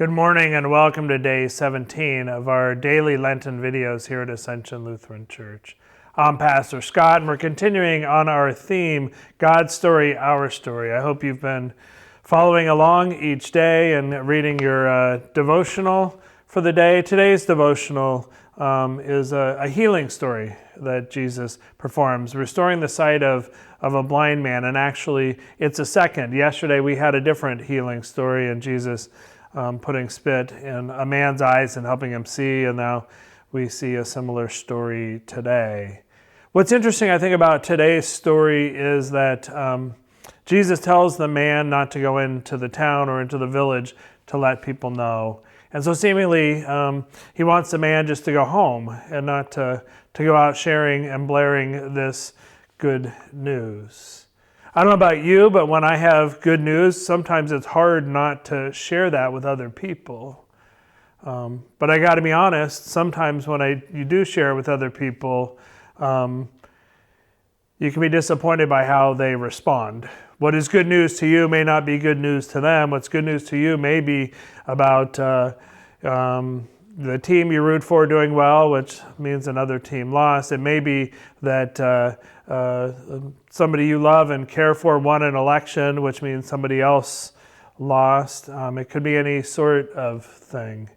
Good morning and welcome to day 17 of our daily Lenten videos here at Ascension Lutheran Church. I'm Pastor Scott and we're continuing on our theme, God's Story, Our Story. I hope you've been following along each day and reading your devotional for the day. Today's devotional is a healing story that Jesus performs, restoring the sight of a blind man, and actually it's a second. Yesterday we had a different healing story and Jesus putting spit in a man's eyes and helping him see, and now we see a similar story today. What's interesting, I think, about today's story is that Jesus tells the man not to go into the town or into the village to let people know. And so seemingly he wants the man just to go home and not to go out sharing and blaring this good news. I don't know about you, but when I have good news, sometimes it's hard not to share that with other people. But I got to be honest, sometimes when you do share with other people, you can be disappointed by how they respond. What is good news to you may not be good news to them. What's good news to you may be about the team you root for doing well, which means another team lost. It may be that somebody you love and care for won an election, which means somebody else lost. It could be any sort of thing.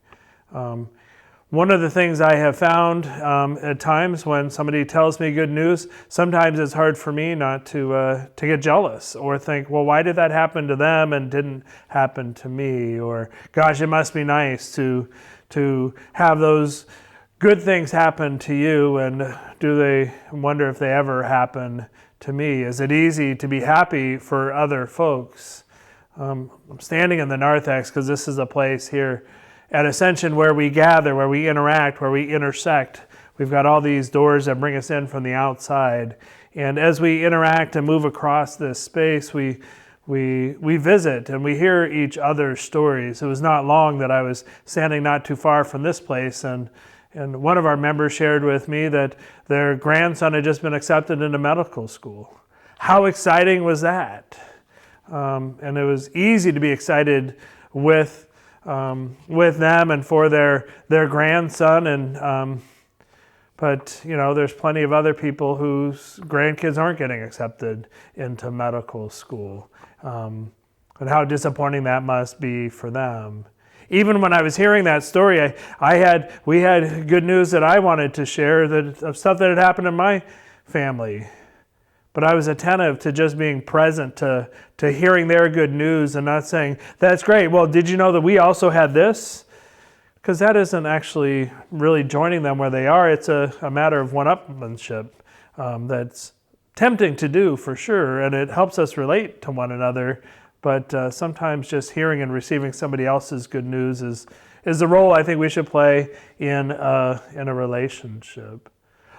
One of the things I have found at times when somebody tells me good news, sometimes it's hard for me not to get jealous or think, well, why did that happen to them and didn't happen to me? Or, gosh, it must be nice to have those good things happen to you, and do they wonder if they ever happen to me? Is it easy to be happy for other folks? I'm standing in the narthex because this is a place here at Ascension where we gather, where we interact, where we intersect. We've got all these doors that bring us in from the outside. And as we interact and move across this space, we visit and we hear each other's stories. It was not long that I was standing not too far from this place, and one of our members shared with me that their grandson had just been accepted into medical school. How exciting was that? And it was easy to be excited with them and for their grandson, but there's plenty of other people whose grandkids aren't getting accepted into medical school, and how disappointing that must be for them. Even when I was hearing that story, we had good news that I wanted to share, of stuff that had happened in my family. But I was attentive to just being present to hearing their good news and not saying, that's great, well, did you know that we also had this? Because that isn't actually really joining them where they are. It's a matter of one-upmanship that's tempting to do for sure, and it helps us relate to one another. But sometimes just hearing and receiving somebody else's good news is the role I think we should play in a relationship.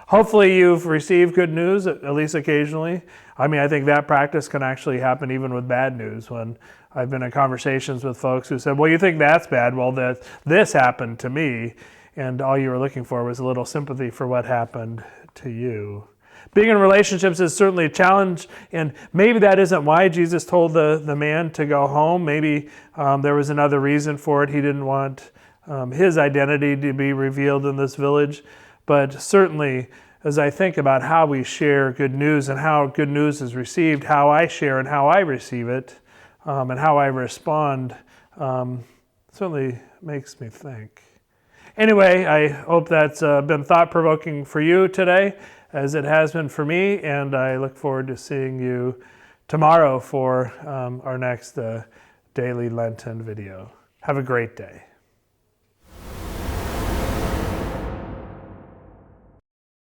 Hopefully you've received good news, at least occasionally. I think that practice can actually happen even with bad news. When I've been in conversations with folks who said, well, you think that's bad? Well, this happened to me. And all you were looking for was a little sympathy for what happened to you. Being in relationships is certainly a challenge, and maybe that isn't why Jesus told the man to go home. Maybe there was another reason for it. He didn't want his identity to be revealed in this village. But certainly, as I think about how we share good news and how good news is received, how I share and how I receive it, and how I respond, certainly makes me think. Anyway, I hope that's been thought-provoking for you today, as it has been for me, and I look forward to seeing you tomorrow for our next daily Lenten video. Have a great day.